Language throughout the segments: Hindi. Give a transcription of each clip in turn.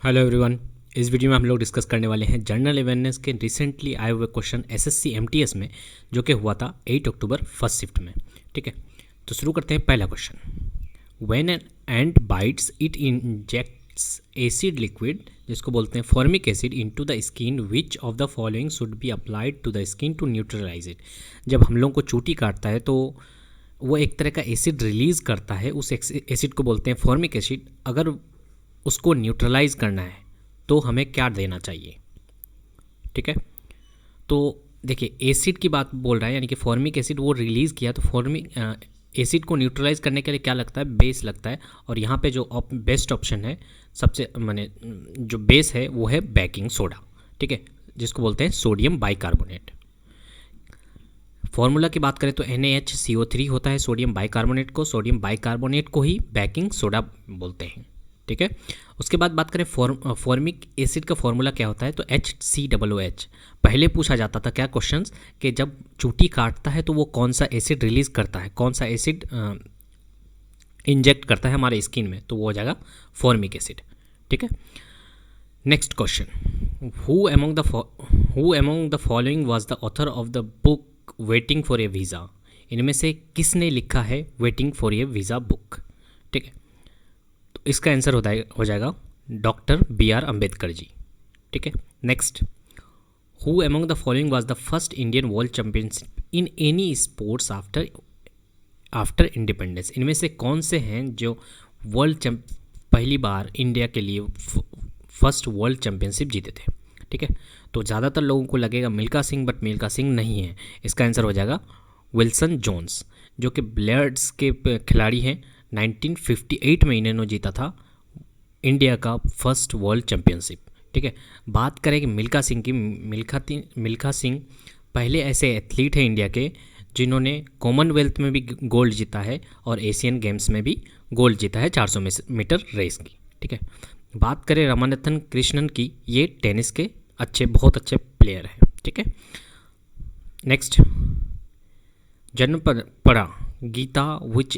Hello everyone. इस वीडियो में हम लोग डिस्कस करने वाले हैं जनरल अवेयरनेस के रिसेंटली आए हुए क्वेश्चन एसएससी एमटीएस में, जो कि हुआ था 8 अक्टूबर फर्स्ट शिफ्ट में। ठीक है, तो शुरू करते हैं। पहला question, when an ant bites it injects acid liquid, जिसको बोलते हैं formic acid, into the skin, which of the following should be applied to the skin to neutralize it. जब हम लोग को चूटी काटता है तो वो एक तरह का एसिड रिलीज़ करता है, उस एसिड को बोलते हैं फॉर्मिक एसिड। अगर उसको न्यूट्रलाइज करना है तो हमें क्या देना चाहिए? ठीक है, तो देखिए एसिड की बात बोल रहा है, यानी कि फॉर्मिक एसिड वो रिलीज़ किया, तो फॉर्मिक एसिड को न्यूट्रलाइज करने के लिए क्या लगता है? बेस लगता है। और यहाँ पे जो बेस्ट ऑप्शन है, सबसे माने जो बेस है वो है बेकिंग सोडा। ठीक है, जिसको बोलते हैं सोडियम बाइकार्बोनेट। फॉर्मूला की बात करें तो NaHCO3 होता है सोडियम बाइकार्बोनेट को। सोडियम बाइकार्बोनेट को ही बेकिंग सोडा बोलते हैं। ठीक है, उसके बाद बात करें फॉर्मिक एसिड का फॉर्मूला क्या होता है, तो HCOOH। पहले पूछा जाता था क्या क्वेश्चंस, कि जब चूटी काटता है तो वो कौन सा एसिड रिलीज करता है, कौन सा एसिड इंजेक्ट करता है हमारे स्किन में, तो वो हो जाएगा फॉर्मिक एसिड। ठीक है, next question, who among the following was the author of the book waiting for a visa. इनमें से किसने लिखा है waiting for a visa book? ठीक है, इसका आंसर हो जाएगा डॉक्टर BR अम्बेडकर जी। ठीक है, next, who among the following was the first Indian world championship in any sports after independence. इनमें से कौन से हैं जो पहली बार इंडिया के लिए फर्स्ट वर्ल्ड चैंपियनशिप जीते थे? ठीक है, तो ज़्यादातर लोगों को लगेगा मिल्खा सिंह, बट मिल्खा सिंह नहीं है। इसका आंसर हो जाएगा विल्सन जोन्स, जो कि बिलियर्ड्स के खिलाड़ी हैं। 1958 में इन्होंने जीता था इंडिया का फर्स्ट वर्ल्ड चैंपियनशिप। ठीक है, बात करें कि मिल्खा सिंह की, मिल्खा सिंह पहले ऐसे एथलीट हैं इंडिया के जिन्होंने कॉमनवेल्थ में भी गोल्ड जीता है और एशियन गेम्स में भी गोल्ड जीता है 400 मीटर रेस की। ठीक है, बात करें रामानाथन कृष्णन की, ये टेनिस के बहुत अच्छे प्लेयर हैं। ठीक है, नेक्स्ट, जन्म पड़ा गीता विच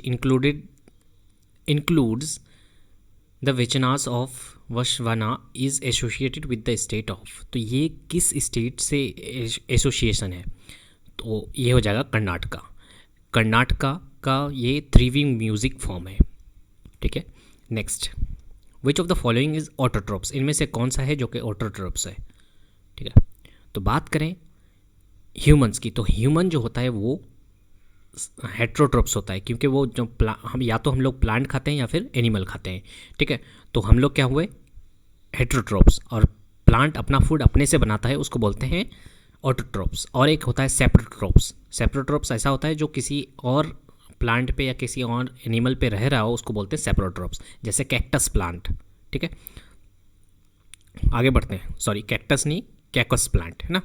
includes the Vachanas of Vashvana is associated with the state of। तो ये किस स्टेट से एसोसिएशन है? तो ये हो जाएगा कर्नाटका। कर्नाटका का ये त्रिविंग म्यूजिक फॉर्म है। ठीक है, next, which of the following is autotrophs. इनमें से कौन सा है जो कि ऑटोट्रोप्स है? ठीक है, तो बात करें ह्यूमंस की, तो ह्यूमन जो होता है वो हेट्रोट्रोप्स होता है, क्योंकि वो जो हम या तो हम लोग प्लांट खाते हैं या फिर एनिमल खाते हैं। ठीक है, तो हम लोग क्या हुए? हेट्रोट्रोप्स। और प्लांट अपना फूड अपने से बनाता है, उसको बोलते हैं ऑटोट्रोप्स। और एक होता है सेप्रोट्रोप्स। सेप्रोट्रोप्स ऐसा होता है जो किसी और प्लांट पे या किसी और एनिमल पे रह रहा हो, उसको बोलते हैं सेप्रोट्रोप्स, जैसे कैक्टस प्लांट। ठीक है, आगे बढ़ते हैं। सॉरी, कैक्टस नहीं, कैकस प्लांट है ना।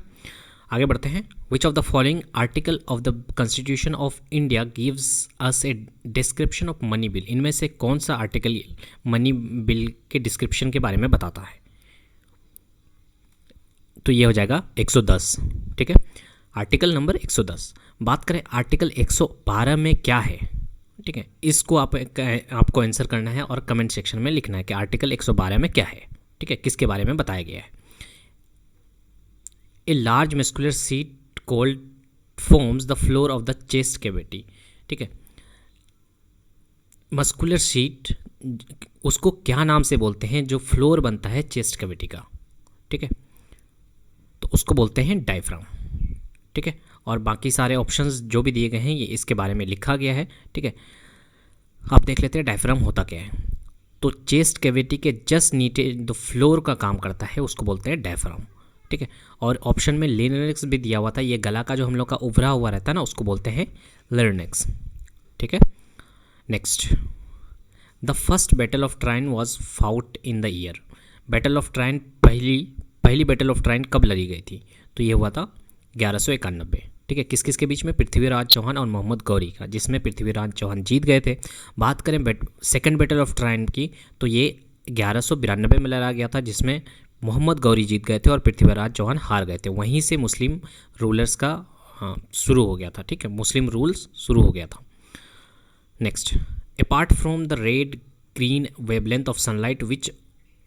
आगे बढ़ते हैं। विच of the following article of the constitution of India gives us a description of money bill. इनमें से कौन सा आर्टिकल मनी बिल के डिस्क्रिप्शन के बारे में बताता है? तो ये हो जाएगा 110। ठीक है, आर्टिकल नंबर 110। बात करें आर्टिकल 112 में क्या है? ठीक है, इसको आपको आंसर करना है और कमेंट सेक्शन में लिखना है कि आर्टिकल 112 में क्या है। ठीक है, किसके बारे में बताया गया है? A large muscular sheet called forms the floor of the chest cavity। ठीक है, मस्कुलर शीट उसको क्या नाम से बोलते हैं जो फ्लोर बनता है चेस्ट कैविटी का? ठीक है, तो उसको बोलते हैं डायफ्राम। ठीक है, और बाकी सारे ऑप्शंस जो भी दिए गए हैं ये इसके बारे में लिखा गया है। ठीक है, आप देख लेते हैं डायफ्राम होता क्या है। तो चेस्ट कैविटी के जस्ट नीचे द फ्लोर का काम करता है, उसको बोलते हैं डायफ्राम। ठीक है, और ऑप्शन में लेरिंक्स भी दिया हुआ था। ये गला का जो हम लोग का उभरा हुआ रहता है ना, उसको बोलते हैं लेरिंक्स। ठीक है, next, the first battle of Tarain was fought in the year. Battle of Tarain पहली बैटल ऑफ ट्राइन कब लड़ी गई थी? तो ये हुआ था 1191। ठीक है, किस किस के बीच में? पृथ्वीराज चौहान और मोहम्मद गौरी का, जिसमें पृथ्वीराज चौहान जीत गए थे। बात करें सेकेंड बैटल ऑफ ट्राइन की, तो ये 1192 में लड़ा गया था, जिसमें मोहम्मद गौरी जीत गए थे और पृथ्वीराज चौहान हार गए थे। वहीं से मुस्लिम रूलर्स का शुरू हो गया था। ठीक है, मुस्लिम रूल्स शुरू हो गया था। Next, apart from the red green wavelength of sunlight which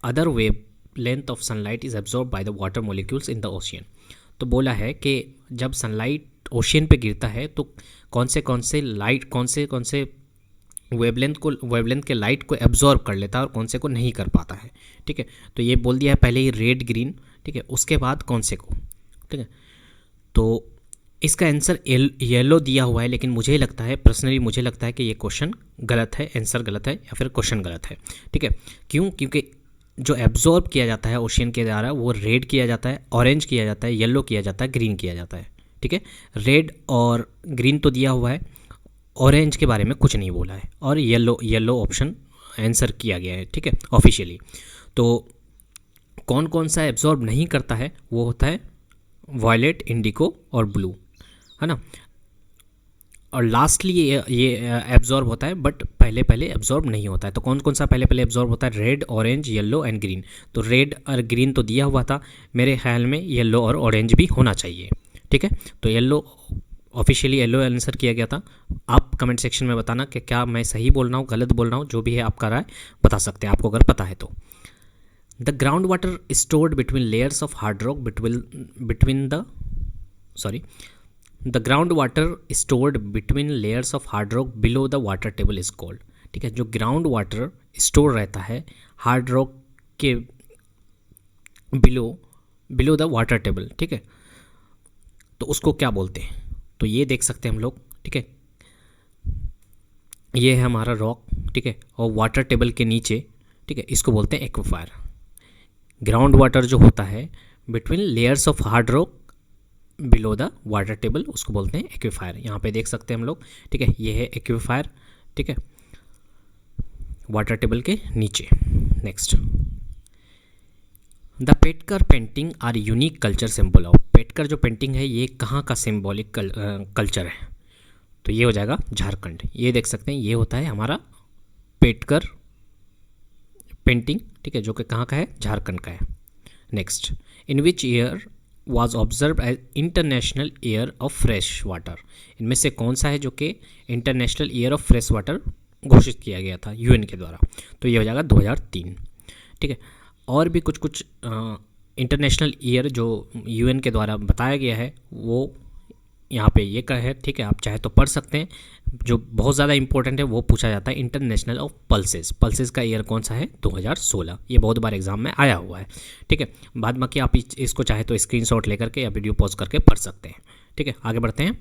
other wave wavelength of sunlight is absorb by the water molecules in the ocean. तो बोला है कि जब सनलाइट ओशियन पे गिरता है तो कौन से लाइट कौन से वेवलेंथ के लाइट को एब्जॉर्ब कर लेता है और कौन से को नहीं कर पाता है। ठीक है, तो ये बोल दिया है पहले ही रेड ग्रीन। ठीक है, उसके बाद कौन से को। ठीक है, तो इसका आंसर येलो दिया हुआ है, लेकिन मुझे लगता है पर्सनली मुझे लगता है कि ये क्वेश्चन गलत है, आंसर गलत है या फिर क्वेश्चन गलत है। ठीक है, क्यों? क्योंकि जो एब्जॉर्ब किया जाता है ओशियन के द्वारा वो रेड किया जाता है, ऑरेंज किया जाता है, येलो किया जाता है, ग्रीन किया जाता है। ठीक है, रेड और ग्रीन तो दिया हुआ है, ऑरेंज के बारे में कुछ नहीं बोला है, और येलो ऑप्शन आंसर किया गया है। ठीक है, ऑफिशियली। तो कौन कौन सा एब्जॉर्ब नहीं करता है? वो होता है वायलेट, इंडिको और ब्लू, है ना। और लास्टली ये एब्जॉर्ब होता है, बट पहले एब्जॉर्ब नहीं होता है। तो कौन कौन सा पहले एब्जॉर्ब होता है? Red, orange, yellow and green. तो रेड और ग्रीन तो दिया हुआ था, मेरे ख्याल में येलो और ऑरेंज भी होना चाहिए। ठीक है, तो येलो ऑफिशियली येलो आंसर किया गया था। आप कमेंट सेक्शन में बताना कि क्या मैं सही बोल रहा हूँ, गलत बोल रहा हूँ, जो भी है आपका राय बता सकते हैं आपको अगर पता है तो। The ground water stored between layers of hard rock the ground water stored between layers of hard rock below the water table is called. ठीक है, जो ग्राउंड वाटर स्टोर रहता है हार्ड रॉक के बिलो द वाटर टेबल, ठीक है, तो उसको क्या बोलते हैं? तो ये देख सकते हैं हम लोग। ठीक है, ये है हमारा रॉक। ठीक है, और वाटर टेबल के नीचे, ठीक है, इसको बोलते हैं एक्विफायर। ग्राउंड वाटर जो होता है between layers of hard rock below the water table, उसको बोलते हैं एक्विफायर। यहाँ पे देख सकते हैं हम लोग। ठीक है, ये है एक्विफायर। ठीक है, वाटर टेबल के नीचे। Next, the Paitkar painting are unique culture symbol of. Paitkar जो पेंटिंग है ये कहाँ का सिंबॉलिक कल्चर है? तो ये हो जाएगा झारखंड। ये देख सकते हैं, ये होता है हमारा पेटकर पेंटिंग। ठीक है, जो कि कहाँ का है? झारखंड का है। Next, in which year was observe as international year of fresh water. इनमें से कौन सा है जो कि international year of fresh water घोषित किया गया था यूएन के द्वारा? तो ये हो जाएगा 2003। ठीक है, और भी कुछ इंटरनेशनल ईयर जो यूएन के द्वारा बताया गया है वो यहाँ पे ये का है। ठीक है, आप चाहे तो पढ़ सकते हैं। जो बहुत ज़्यादा इंपॉर्टेंट है वो पूछा जाता है इंटरनेशनल ऑफ पल्सेस का ईयर कौन सा है? 2016। ये बहुत बार एग्जाम में आया हुआ है। ठीक है, बाद बाकी आप इसको चाहे तो स्क्रीनशॉट लेकर के या वीडियो पॉज करके पढ़ सकते हैं। ठीक है, आगे बढ़ते हैं।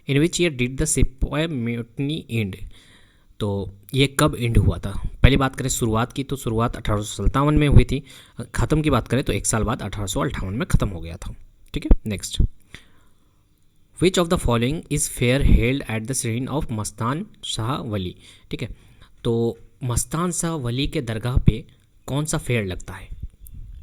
In which year did the सिपाही म्यूटनी एंड। तो ये कब एंड हुआ था? पहली बात करें शुरुआत की, तो शुरुआत 1857 में हुई थी। ख़त्म की बात करें तो एक साल बाद 1858 में ख़त्म हो गया था। ठीक है, next, which of the following is fair held at the shrine of Mastan Shah Wali. ठीक है, तो मस्तान शाह वली के दरगाह पे कौन सा फेयर लगता है?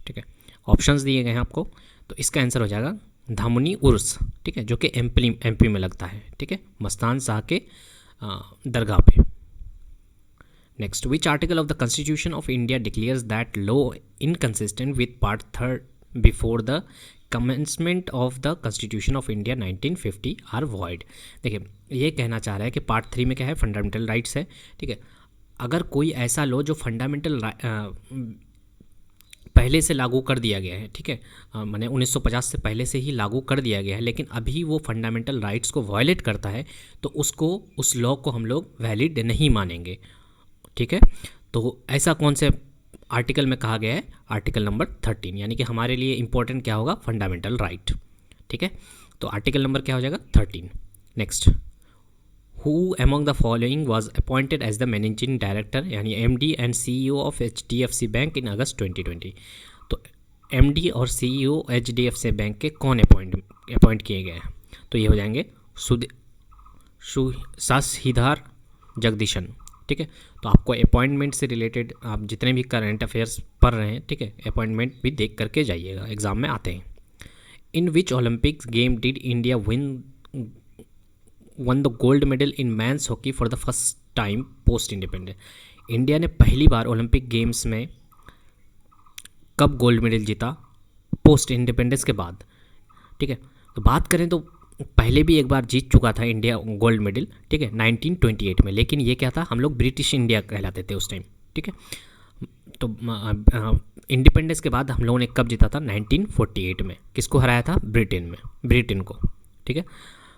ठीक है, ऑप्शंस दिए गए हैं आपको। तो इसका आंसर हो जाएगा धामुनी उर्स। ठीक है, जो कि एमपी में लगता है। ठीक है, मस्तान शाह के दरगाह पे। Next, which article of the constitution of India declares that law inconsistent with part 3 before the commencement of the constitution of India 1950 are void. देखिए, ये कहना चाह रहा है कि पार्ट 3 में क्या है? फंडामेंटल राइट्स है। ठीक है, अगर कोई ऐसा लॉ जो फंडामेंटल पहले से लागू कर दिया गया है, ठीक है, मैंने 1950 से पहले से ही लागू कर दिया गया है, लेकिन अभी वो फंडामेंटल राइट्स को वायलेट करता है, तो उस लॉ को हम लोग वैलिड नहीं मानेंगे। ठीक है, तो ऐसा कौन से आर्टिकल में कहा गया है? आर्टिकल नंबर 13, यानी कि हमारे लिए इंपॉर्टेंट क्या होगा? Fundamental right. ठीक है, तो आर्टिकल नंबर क्या हो जाएगा? 13। Next, who among the following was appointed as the managing director यानी MD and CEO of HDFC bank in August 2020। तो एमडी और सीईओ एचडीएफसी बैंक के कौन अपॉइंट किए गए हैं? तो ये हो जाएंगे शशिधर जगदीशन। ठीक है, तो आपको अपॉइंटमेंट से रिलेटेड आप जितने भी करंट अफेयर्स पढ़ रहे हैं, ठीक है, अपॉइंटमेंट भी देख करके जाइएगा, एग्जाम में आते हैं। In which Olympics game did India won the gold medal in men's hockey for the first time post independence. India ने पहली बार ओलंपिक गेम्स में कब गोल्ड मेडल जीता? पोस्ट इंडिपेंडेंस के बाद। ठीक है, तो बात करें तो पहले भी एक बार जीत चुका था इंडिया गोल्ड मेडल। ठीक है, 1928 में, लेकिन ये क्या था? हम लोग ब्रिटिश इंडिया कहलाते थे उस टाइम। ठीक है, तो इंडिपेंडेंस के बाद हम लोगों ने कब जीता था? 1948 में। किसको हराया था? ब्रिटेन को, ठीक है।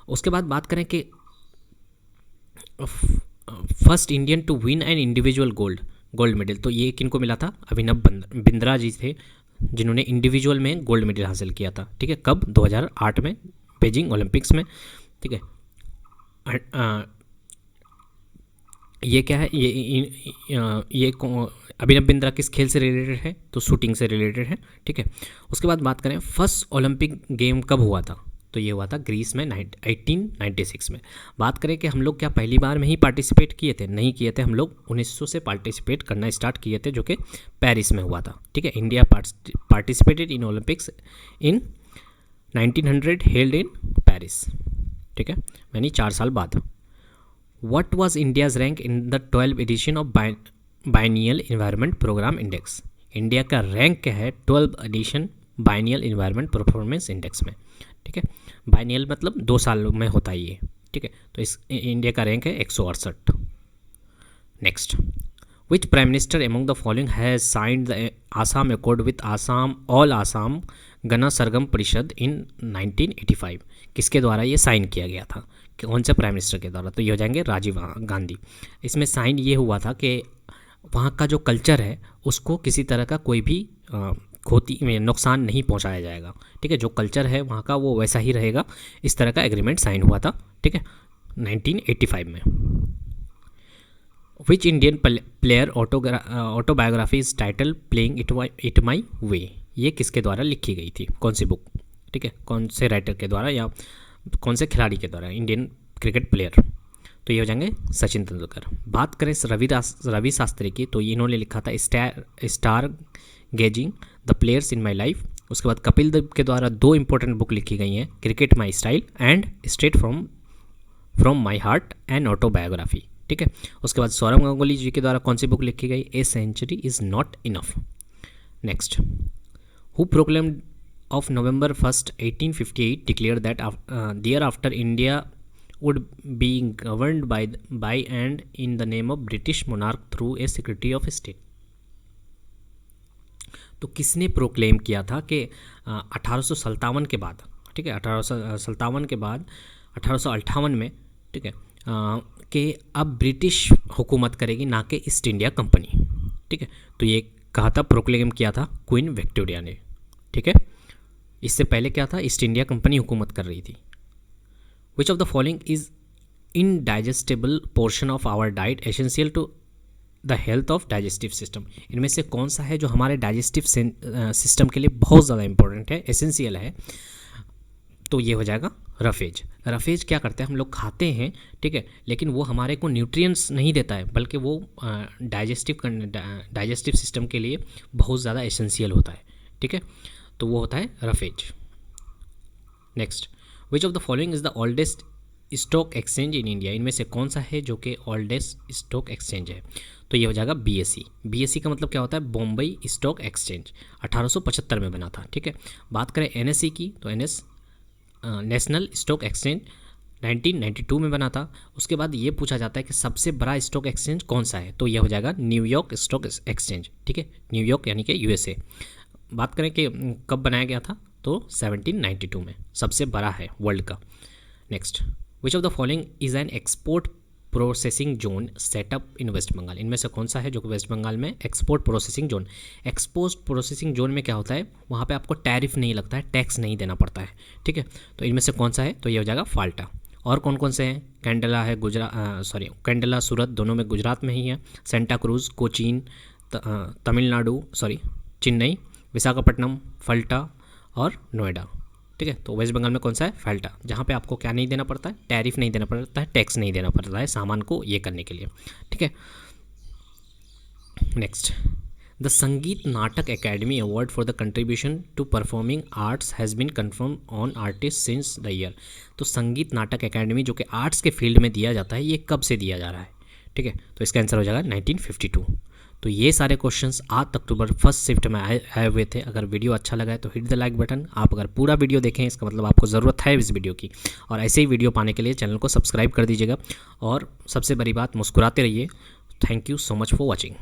उसके बाद बात करें कि first Indian to win an individual gold medal, तो ये किनको मिला था? अभिनव बिंद्रा जी थे जिन्होंने इंडिविजुअल में गोल्ड मेडल हासिल किया था, ठीक है। कब? 2008 में बीजिंग ओलंपिक्स में, ठीक है। ये क्या है? ये अभिनव बिंद्रा किस खेल से रिलेटेड है? तो शूटिंग से रिलेटेड है, ठीक है। उसके बाद बात करें फर्स्ट ओलंपिक गेम कब हुआ था? तो ये हुआ था ग्रीस में 1896 में। बात करें कि हम लोग क्या पहली बार में ही पार्टिसिपेट किए थे? नहीं किए थे, हम लोग 1900 से पार्टिसिपेट करना स्टार्ट किए थे, जो कि पेरिस में हुआ था, ठीक है। India participated in Olympics in 1900 held in Paris, ठीक है, यानी 4 साल बाद। What was India's rank in the 12th edition of Biennial Environment Program Index? India का रैंक क्या है 12th edition biennial environment performance index में, ठीक है। बाइनियल मतलब 2 साल में होता है ये, ठीक है। तो इस इंडिया का रैंक है 168। Next, which prime minister among the following has signed the Assam accord with Assam all Assam गण सरगम परिषद इन 1985? किसके द्वारा ये साइन किया गया था? कौन से प्राइम मिनिस्टर के द्वारा? तो ये हो जाएंगे राजीव गांधी। इसमें साइन ये हुआ था कि वहाँ का जो कल्चर है उसको किसी तरह का कोई भी खोती में नुकसान नहीं पहुँचाया जाएगा, ठीक है। जो कल्चर है वहाँ का वो वैसा ही रहेगा, इस तरह का एग्रीमेंट साइन हुआ था, ठीक है, 1985 में। Which Indian player autobiography is title playing it my way? ये किसके द्वारा लिखी गई थी? कौन सी बुक, ठीक है, कौन से राइटर के द्वारा या कौन से खिलाड़ी के द्वारा? इंडियन क्रिकेट प्लेयर, तो ये हो जाएंगे सचिन तेंदुलकर। बात करें रवि शास्त्री की, तो इन्होंने लिखा था star gazing the players in my life. उसके बाद कपिल देव के द्वारा 2 इंपॉर्टेंट बुक लिखी गई हैं, cricket my style and straight from my heart and autobiography, ठीक है। उसके बाद सौरभ गांगुली जी के द्वारा कौन सी बुक लिखी गई? A century is not enough. Next, who proclaimed of November 1st, 1858 declared that thereafter India would be governed by and in the name of British monarch through a secretary of state? तो किसने प्रोक्लेम किया था कि 1857 के बाद, ठीक है, 1857 के बाद 1858 में, ठीक है, कि अब ब्रिटिश हुकूमत करेगी, ना कि ईस्ट इंडिया कंपनी, ठीक है। तो ये कहा था, प्रोक्लेम किया था क्वीन विक्टोरिया ने, ठीक है। इससे पहले क्या था? ईस्ट इंडिया कंपनी हुकूमत कर रही थी। Which of the following is indigestible portion of our diet essential to the health of digestive system? इनमें से कौन सा है जो हमारे डाइजेस्टिव सिस्टम के लिए बहुत ज़्यादा इंपॉर्टेंट है, एसेंशियल है? तो ये हो जाएगा रफेज। रफेज क्या करते हैं? हम लोग खाते हैं, ठीक है, लेकिन वो हमारे को न्यूट्रिएंट्स नहीं देता है, बल्कि वो डाइजेस्टिव सिस्टम के लिए बहुत ज़्यादा एसेंशियल होता है, ठीक है। तो वो होता है roughage. Next, which of the following is the oldest stock exchange in India? इनमें से कौन सा है जो कि ओल्डेस्ट स्टॉक एक्सचेंज है? तो ये हो जाएगा बीएसई। बीएसई का मतलब क्या होता है? बॉम्बई स्टॉक एक्सचेंज, 1875 में बना था, ठीक है। बात करें एनएसई की, तो नेशनल स्टॉक एक्सचेंज 1992 में बना था। उसके बाद ये पूछा जाता है कि सबसे बड़ा स्टॉक एक्सचेंज कौन सा है? तो ये हो जाएगा न्यूयॉर्क स्टॉक एक्सचेंज, ठीक है, न्यूयॉर्क यानी कि यूएसए। बात करें कि कब बनाया गया था, तो 1792 में, सबसे बड़ा है वर्ल्ड का। Next, which of the following is an export processing zone set up in West Bengal? इनमें से कौन सा है जो कि वेस्ट बंगाल में export processing zone? Export processing zone में क्या होता है? वहाँ पे आपको टैरिफ नहीं लगता है, टैक्स नहीं देना पड़ता है, ठीक है। तो इनमें से कौन सा है? तो ये हो जाएगा फाल्टा। और कौन कौन से हैं? कैंडला है कैंडला सूरत दोनों में गुजरात में ही है, सेंटा क्रूज कोचीन तमिलनाडु चेन्नई, विशाखापट्टनम, फल्टा और नोएडा, ठीक है। तो वेस्ट बंगाल में कौन सा है? फल्टा, जहाँ पे आपको क्या नहीं देना पड़ता है? टैरिफ नहीं देना पड़ता है, टैक्स नहीं देना पड़ता है सामान को ये करने के लिए, ठीक है। Next, the Sangeet Natak academy award for the contribution to performing arts has been confirm on artist since the year? तो संगीत नाटक एकेडमी जो कि आर्ट्स के फील्ड में दिया जाता है, ये कब से दिया जा रहा है, ठीक है। तो इसका आंसर हो जाएगा 1952। तो ये सारे क्वेश्चंस 8 अक्टूबर फर्स्ट शिफ्ट में आए हुए थे। अगर वीडियो अच्छा लगा है तो हिट द लाइक बटन। आप अगर पूरा वीडियो देखें इसका मतलब आपको ज़रूरत है इस वीडियो की, और ऐसे ही वीडियो पाने के लिए चैनल को सब्सक्राइब कर दीजिएगा। और सबसे बड़ी बात, मुस्कुराते रहिए। Thank you so much for watching.